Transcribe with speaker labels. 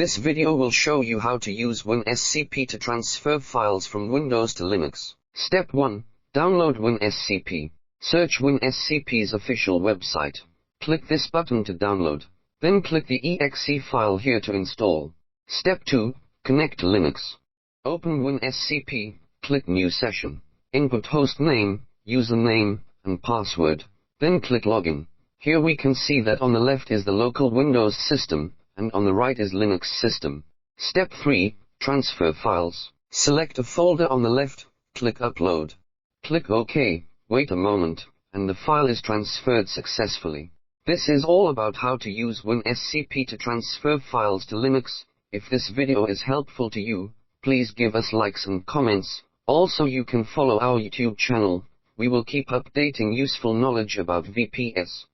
Speaker 1: This video will show you how to use WinSCP to transfer files from Windows to Linux. Step 1. Download WinSCP. Search WinSCP's official website. Click this button to download. Then click the exe file here to install. Step 2. Connect to Linux. Open WinSCP, click New Session. Input host name, username, and password. Then click Login. Here we can see that on the left is the local Windows system, and on the right is Linux system. Step 3. Transfer files. Select a folder on the left, click Upload. Click OK, wait a moment, and the file is transferred successfully. This is all about how to use WinSCP to transfer files to Linux. If this video is helpful to you, please give us likes and comments. Also you can follow our YouTube channel. We will keep updating useful knowledge about VPS.